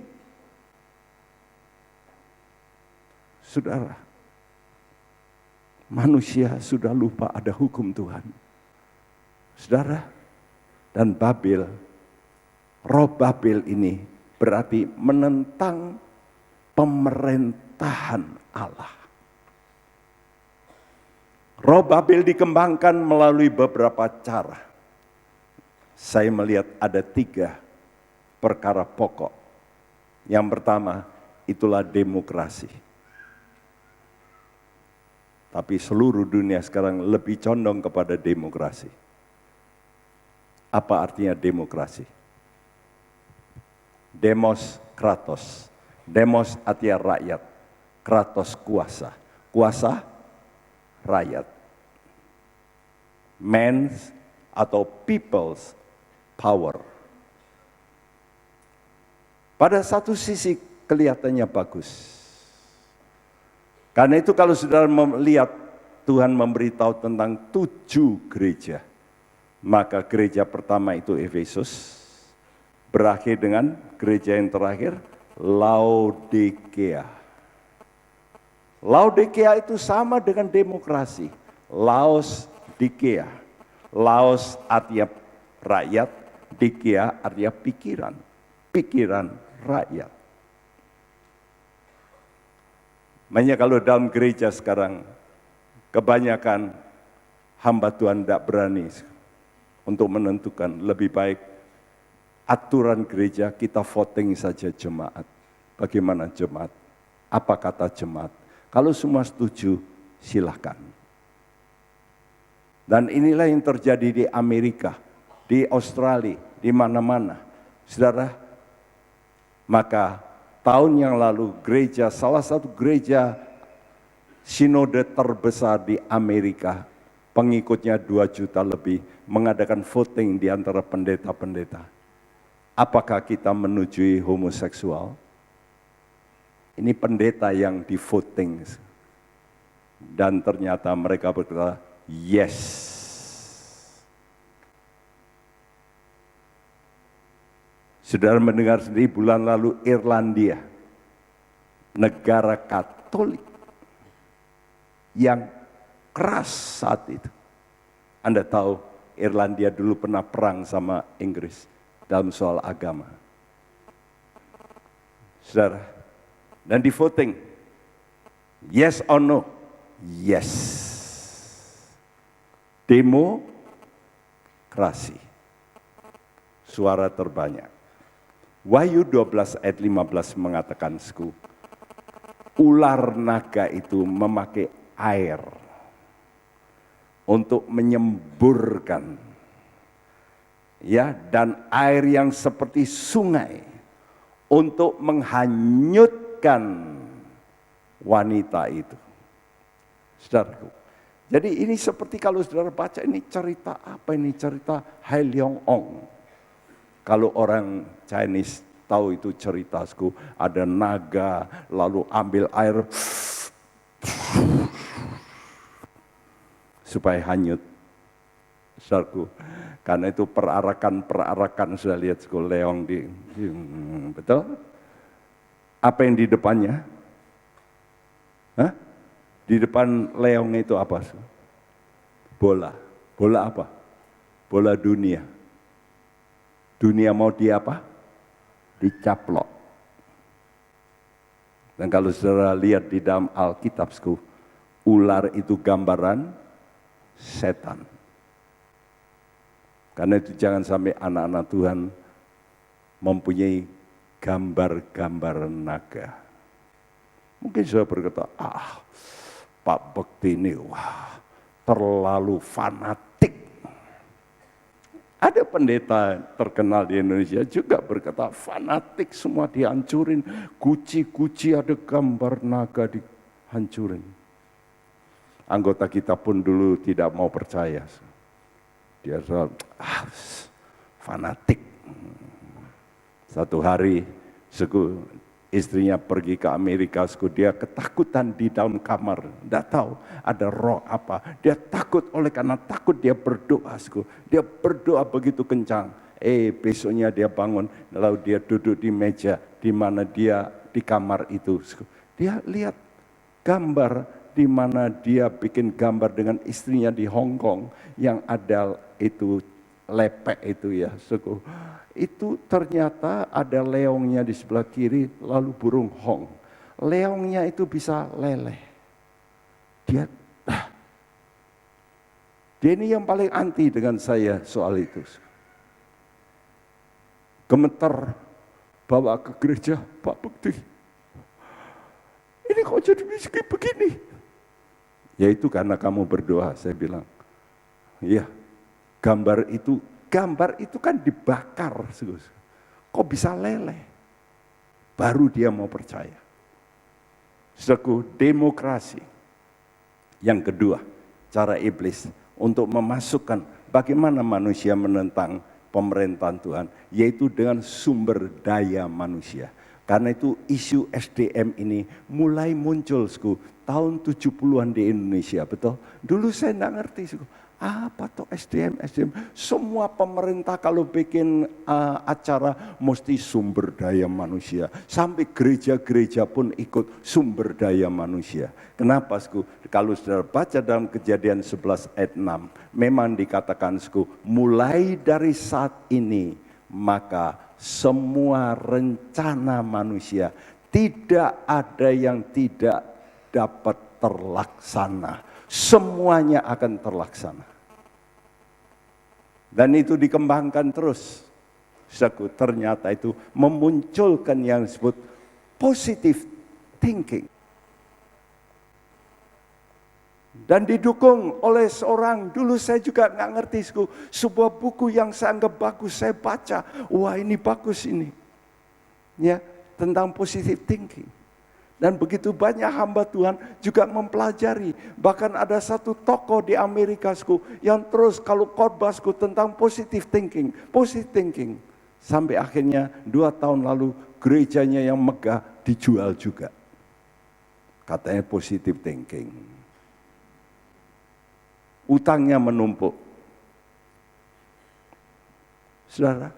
Saudara, manusia sudah lupa ada hukum Tuhan. Saudara, dan Babel, roh Babel ini berarti menentang pemerintahan Allah. Roh Babel dikembangkan melalui beberapa cara. Saya melihat ada 3 perkara pokok. Yang pertama, itulah demokrasi. Tapi seluruh dunia sekarang lebih condong kepada demokrasi. Apa artinya demokrasi? Demos, kratos. Demos artinya rakyat. Kratos kuasa. Kuasa, rakyat. Man's atau people's power. Pada satu sisi kelihatannya bagus. Karena itu kalau saudara melihat Tuhan memberitahu tentang 7 gereja. Maka gereja pertama itu Efesus, berakhir dengan gereja yang terakhir, Laodikea. Laodikea itu sama dengan demokrasi, Laos Dikea. Laos artinya rakyat, Dikea artinya pikiran, pikiran rakyat. Makanya kalau dalam gereja sekarang, kebanyakan hamba Tuhan tidak berani untuk menentukan, lebih baik aturan gereja kita voting saja jemaat. Bagaimana jemaat? Apa kata jemaat? Kalau semua setuju, silahkan. Dan inilah yang terjadi di Amerika, di Australia, di mana-mana. Saudara, maka tahun yang lalu gereja, salah satu gereja sinode terbesar di Amerika, pengikutnya 2 juta lebih, mengadakan voting di antara pendeta-pendeta. Apakah kita menujui homoseksual? Ini pendeta yang di voting. Dan ternyata mereka berkata, yes. Saudara mendengar sendiri bulan lalu Irlandia, negara Katolik yang keras saat itu. Anda tahu Irlandia dulu pernah perang sama Inggris dalam soal agama. Saudara, dan di voting, yes or no? Yes. Demokrasi. Suara terbanyak. Wahyu 12 ayat 15 mengatakan, ular naga itu memakai air untuk menyemburkan, ya, dan air yang seperti sungai untuk menghanyutkan wanita itu. Saudaraku, jadi ini seperti kalau saudara baca, ini cerita apa ini? Cerita Hai Leong Ong. Kalau orang Chinese tahu itu cerita, ada naga lalu ambil air supaya hanyut. Saudaraku, karena itu perarakan sudah lihat leong betul? Apa yang di depannya? Hah? Di depan leong itu apa? Bola. Bola apa? Bola dunia. Dunia mau di apa? Dicaplok. Dan kalau saudara lihat di dalam Alkitab, ular itu gambaran setan. Karena itu jangan sampai anak-anak Tuhan mempunyai gambar-gambar naga. Mungkin saudara berkata, Pak Bekti ini terlalu fanatik. Ada pendeta terkenal di Indonesia juga berkata, fanatik semua dihancurin, guci-guci ada gambar naga dihancurin. Anggota kita pun dulu tidak mau percaya. Dia bilang, fanatik. Satu hari, istrinya pergi ke Amerika, dia ketakutan di dalam kamar, tidak tahu ada roh apa. Dia takut, oleh karena takut dia berdoa, dia berdoa begitu kencang. Besoknya dia bangun, lalu dia duduk di meja di mana dia di kamar itu. Dia lihat gambar di mana dia bikin gambar dengan istrinya di Hong Kong yang ada itu lepek itu ya, itu ternyata ada leongnya di sebelah kiri, lalu burung hong. Leongnya itu bisa leleh. Dia ini yang paling anti dengan saya soal itu. Gemeter, bawa ke gereja, Pak Bekti. Ini kok jadi miskin begini? Ya itu karena kamu berdoa, saya bilang. Iya, gambar itu kan dibakar. Kok bisa leleh? Baru dia mau percaya. Saudaraku, demokrasi. Yang kedua, cara iblis untuk memasukkan bagaimana manusia menentang pemerintahan Tuhan, yaitu dengan sumber daya manusia. Karena itu isu SDM ini mulai muncul tahun 70-an di Indonesia, betul? Dulu saya tidak ngerti, apa tuh SDM? Semua pemerintah kalau bikin acara mesti sumber daya manusia. Sampai gereja-gereja pun ikut sumber daya manusia. Kenapa? Kalau saudara baca dalam Kejadian 11 ayat 6, memang dikatakan mulai dari saat ini maka semua rencana manusia tidak ada yang tidak dapat terlaksana. Semuanya akan terlaksana. Dan itu dikembangkan terus. Ternyata itu memunculkan yang disebut positive thinking. Dan didukung oleh seorang, dulu saya juga nggak ngerti, sebuah buku yang saya anggap bagus, saya baca, wah ini bagus ini. Ya, tentang positive thinking. Dan begitu banyak hamba Tuhan juga mempelajari. Bahkan ada satu tokoh di Amerika yang terus kalau khotbah tentang positive thinking. Positive thinking. Sampai akhirnya 2 tahun lalu gerejanya yang megah dijual juga. Katanya positive thinking. Utangnya menumpuk. Saudara,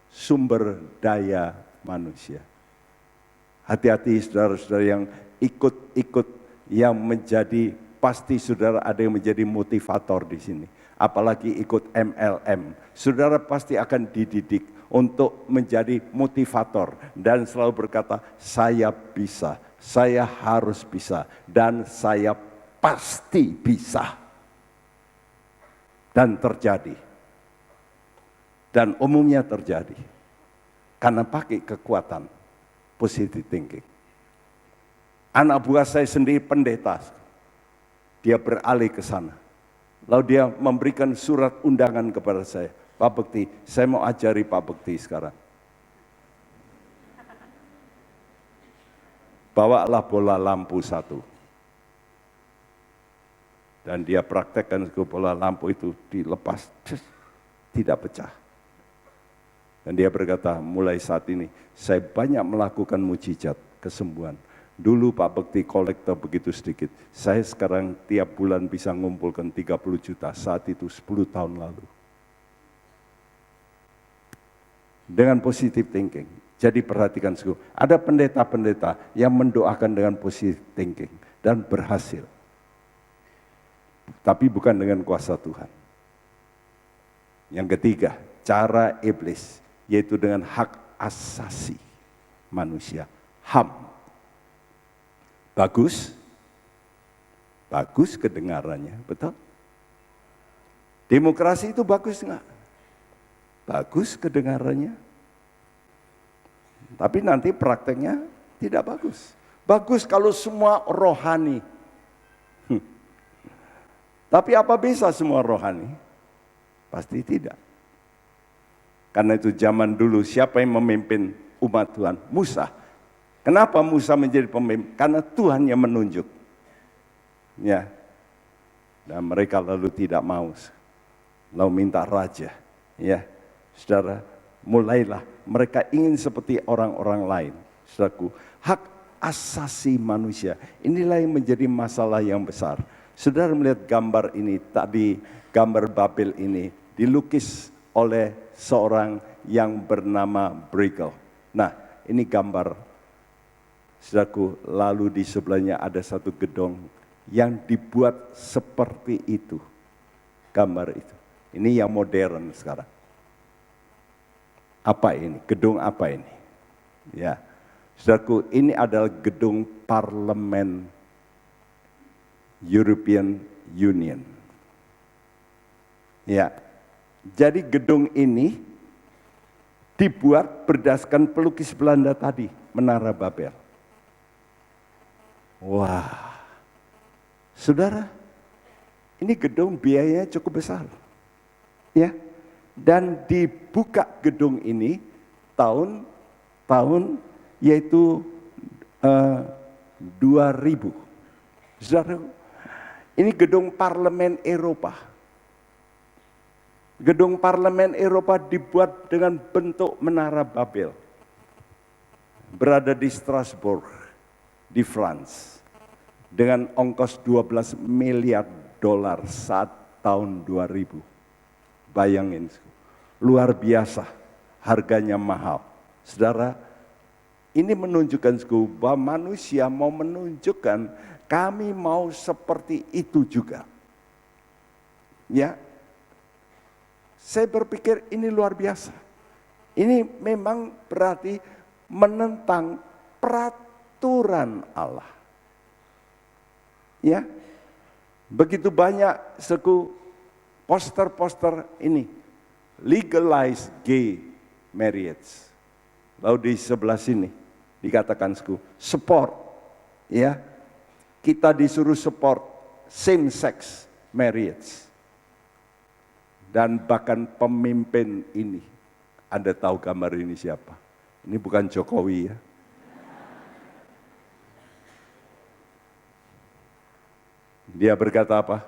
sumber daya manusia. Hati-hati saudara-saudara yang ikut-ikut yang menjadi, pasti saudara ada yang menjadi motivator di sini. Apalagi ikut MLM. Saudara pasti akan dididik untuk menjadi motivator. Dan selalu berkata, saya bisa, saya harus bisa, dan saya pasti bisa. Dan terjadi. Dan umumnya terjadi. Karena pakai kekuatan positive thinking. Anak buah saya sendiri pendeta. Dia beralih ke sana. Lalu dia memberikan surat undangan kepada saya. Pak Bekti, saya mau ajari Pak Bekti sekarang. Bawalah bola lampu 1. Dan dia praktekkan bola lampu itu dilepas, tidak pecah. Dan dia berkata, mulai saat ini saya banyak melakukan mujizat, kesembuhan. Dulu Pak Bekti kolektor begitu sedikit. Saya sekarang tiap bulan bisa ngumpulkan 30 juta, saat itu 10 tahun lalu. Dengan positive thinking. Jadi perhatikan, ada pendeta-pendeta yang mendoakan dengan positive thinking dan berhasil. Tapi bukan dengan kuasa Tuhan. Yang ketiga, cara iblis, yaitu dengan hak asasi manusia, HAM. Bagus? Bagus kedengarannya, betul? Demokrasi itu bagus enggak? Bagus kedengarannya. Tapi nanti prakteknya tidak bagus. Bagus kalau semua rohani. Tapi apa bisa semua rohani? Pasti tidak. Karena itu zaman dulu siapa yang memimpin umat Tuhan? Musa. Kenapa Musa menjadi pemimpin? Karena Tuhan yang menunjuk. Ya. Dan mereka lalu tidak mau. Lalu minta raja. Ya. Saudara, mulailah mereka ingin seperti orang-orang lain. Saudaraku, hak asasi manusia. Inilah yang menjadi masalah yang besar. Saudara melihat gambar ini tadi, gambar Babel ini dilukis oleh seorang yang bernama Bruegel. Nah, ini gambar. Saudaraku, lalu di sebelahnya ada satu gedung yang dibuat seperti itu. Gambar itu. Ini yang modern sekarang. Apa ini? Gedung apa ini? Ya. Saudaraku, ini adalah gedung parlemen European Union. Ya. Jadi gedung ini dibuat berdasarkan pelukis Belanda tadi, Menara Babel. Wah. Saudara, ini gedung biayanya cukup besar. Ya. Dan dibuka gedung ini tahun yaitu 2000. Saudara, ini gedung parlemen Eropa. Gedung parlemen Eropa dibuat dengan bentuk Menara Babel. Berada di Strasbourg, di France. Dengan ongkos 12 miliar dolar saat tahun 2000. Bayangin, luar biasa, harganya mahal. Saudara, ini menunjukkan bahwa manusia mau menunjukkan kami mau seperti itu juga. Ya, saya berpikir ini luar biasa. Ini memang berarti menentang peraturan Allah. Ya, begitu banyak poster-poster ini, legalize gay marriage. Lalu di sebelah sini dikatakan support, ya, kita disuruh support same sex marriage. Dan bahkan pemimpin ini, Anda tahu gambar ini siapa? Ini bukan Jokowi ya. Dia berkata apa?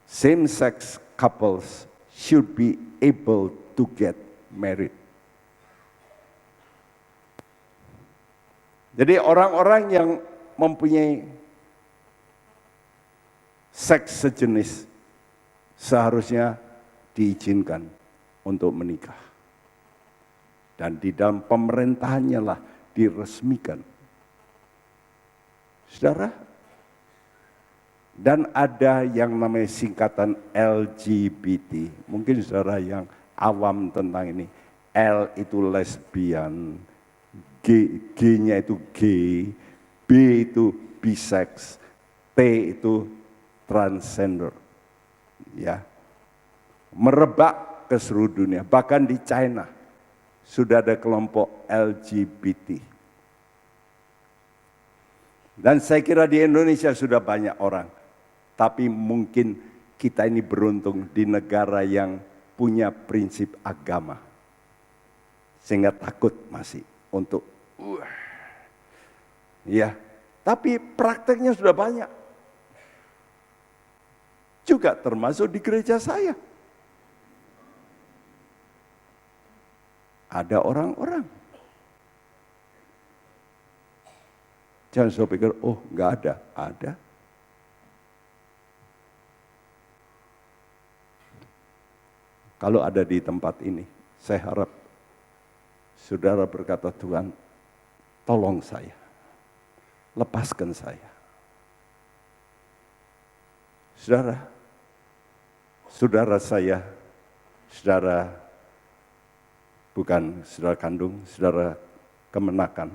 Same-sex couples should be able to get married. Jadi orang-orang yang mempunyai seks sejenis seharusnya diizinkan untuk menikah. Dan di dalam pemerintahannya lah diresmikan. Saudara, dan ada yang namanya singkatan LGBT. Mungkin saudara yang awam tentang ini. L itu lesbian, G-nya itu gay, B itu bisex, T itu transgender. Ya. Merebak ke seluruh dunia, bahkan di China sudah ada kelompok LGBT. Dan saya kira di Indonesia sudah banyak orang. Tapi mungkin kita ini beruntung di negara yang punya prinsip agama. Sehingga takut masih untuk ya, tapi prakteknya sudah banyak. Juga termasuk di gereja saya. Ada orang-orang. Jangan saya pikir, oh enggak ada. Ada. Kalau ada di tempat ini, saya harap saudara berkata, Tuhan, tolong saya, lepaskan saya. Saudara saya, saudara bukan saudara kandung, saudara kemenakan,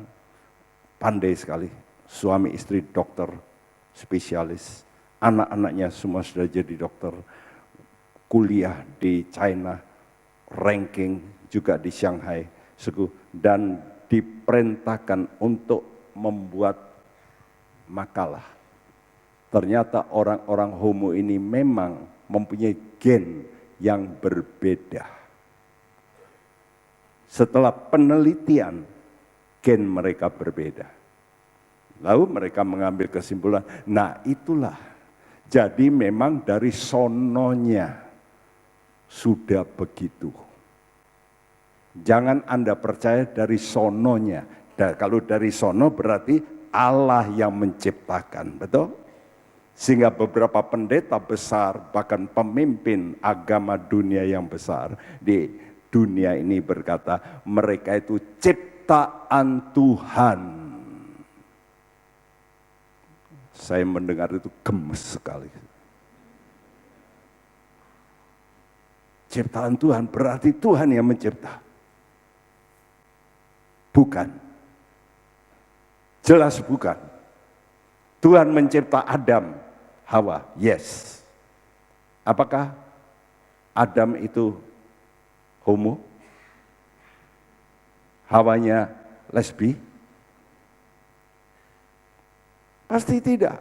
pandai sekali, suami istri dokter, spesialis, anak-anaknya semua sudah jadi dokter, kuliah di China, ranking juga di Shanghai, dan diperintahkan untuk membuat makalah. Ternyata orang-orang homo ini memang mempunyai gen yang berbeda. Setelah penelitian, gen mereka berbeda. Lalu mereka mengambil kesimpulan, nah itulah. Jadi memang dari sononya sudah begitu. Jangan Anda percaya dari sononya. Kalau dari sono berarti Allah yang menciptakan, betul? Sehingga beberapa pendeta besar, bahkan pemimpin agama dunia yang besar di dunia ini berkata, mereka itu ciptaan Tuhan. Saya mendengar itu gemes sekali. Ciptaan Tuhan berarti Tuhan yang mencipta. Bukan. Jelas bukan. Tuhan mencipta Adam, Hawa, yes. Apakah Adam itu homo? Hawanya lesbi? Pasti tidak.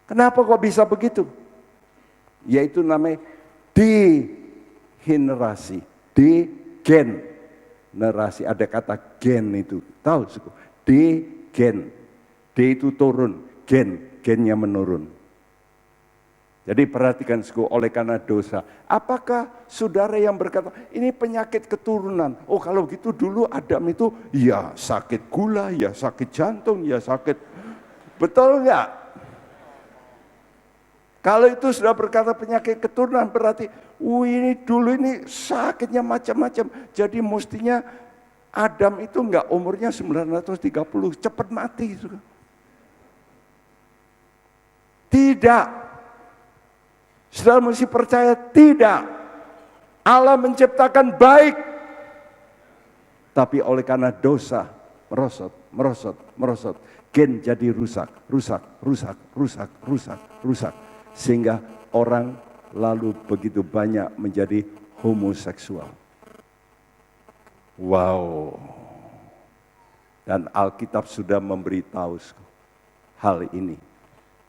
Kenapa kok bisa begitu? Yaitu namanya degenerasi, degenerasi. Ada kata gen itu, tahu suku? Degen. D itu turun, gennya menurun. Jadi perhatikan suku, oleh karena dosa. Apakah saudara yang berkata, ini penyakit keturunan. Oh kalau gitu dulu Adam itu, ya sakit gula, ya sakit jantung, ya sakit. Betul enggak? Kalau itu sudah berkata penyakit keturunan berarti, ini dulu ini sakitnya macam-macam. Jadi mestinya Adam itu enggak umurnya 930, cepat mati. Tidak. Saudara mesti percaya tidak. Allah menciptakan baik. Tapi oleh karena dosa, merosot. Gen jadi rusak. Sehingga orang lalu begitu banyak menjadi homoseksual. Wow. Dan Alkitab sudah memberitahu hal ini.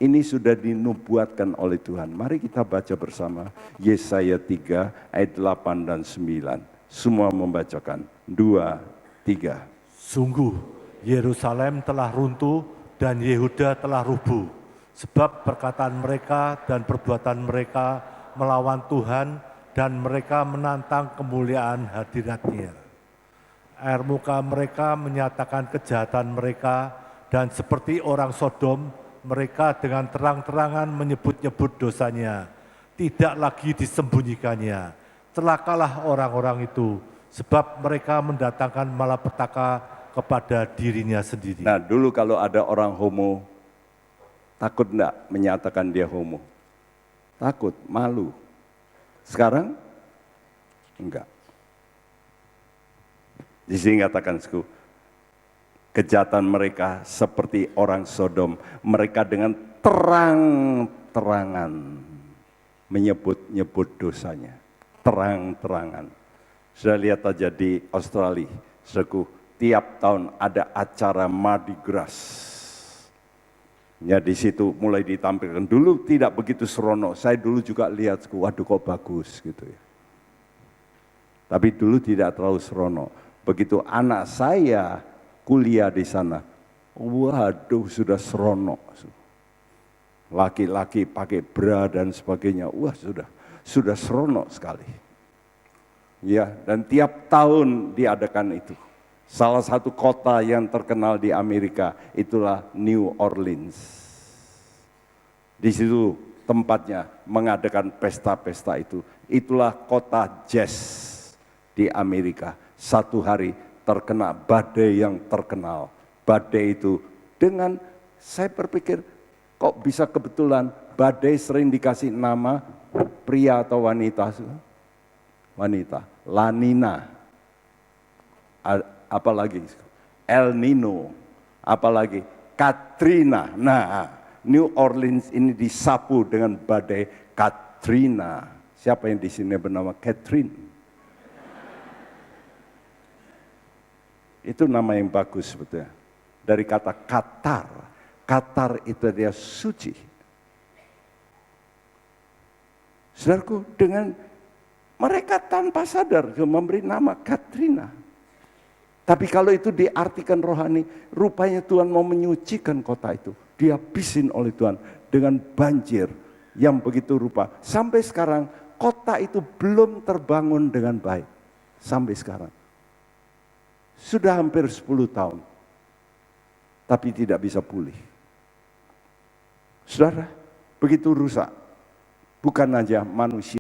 Ini sudah dinubuatkan oleh Tuhan. Mari kita baca bersama Yesaya 3 ayat 8 dan 9. Semua membacakan. 2, 3. Sungguh Yerusalem telah runtuh dan Yehuda telah rubuh. Sebab perkataan mereka dan perbuatan mereka melawan Tuhan dan mereka menantang kemuliaan hadirat-Nya. Air muka mereka menyatakan kejahatan mereka dan seperti orang Sodom, mereka dengan terang-terangan menyebut-nyebut dosanya, tidak lagi disembunyikannya. Celakalah orang-orang itu, sebab mereka mendatangkan malapetaka kepada dirinya sendiri. Nah dulu kalau ada orang homo, takut enggak menyatakan dia homo? Takut, malu. Sekarang? Enggak. Di sini katakan, kejahatan mereka seperti orang Sodom. Mereka dengan terang-terangan menyebut-nyebut dosanya. Terang-terangan. Sudah lihat aja di Australia, tiap tahun ada acara Mardi Gras. Ya di situ mulai ditampilkan. Dulu tidak begitu serono. Saya dulu juga lihat, waduh kok bagus gitu ya. Tapi dulu tidak terlalu serono. Begitu anak saya kuliah di sana, waduh sudah seronok. Laki-laki pakai bra dan sebagainya, wah sudah seronok sekali. Ya, dan tiap tahun diadakan itu. Salah satu kota yang terkenal di Amerika itulah New Orleans. Di situ tempatnya mengadakan pesta-pesta itu. Itulah kota jazz di Amerika. Satu hari terkena badai yang terkenal. Badai itu dengan, saya berpikir kok bisa kebetulan badai sering dikasih nama pria atau wanita? Wanita. La Nina. Apalagi El Nino. Apalagi Katrina. Nah, New Orleans ini disapu dengan badai Katrina. Siapa yang di sini bernama Catherine? Itu nama yang bagus sebetulnya. Dari kata Qatar. Qatar itu dia suci. Saudaraku, dengan Mereka tanpa sadar memberi nama Katrina. Tapi kalau itu diartikan rohani, rupanya Tuhan mau menyucikan kota itu. Dihabisin oleh Tuhan dengan banjir yang begitu rupa. Sampai sekarang kota itu belum terbangun dengan baik. Sampai sekarang. Sudah hampir 10 tahun. Tapi tidak bisa pulih. Saudara, begitu rusak. Bukan aja manusia.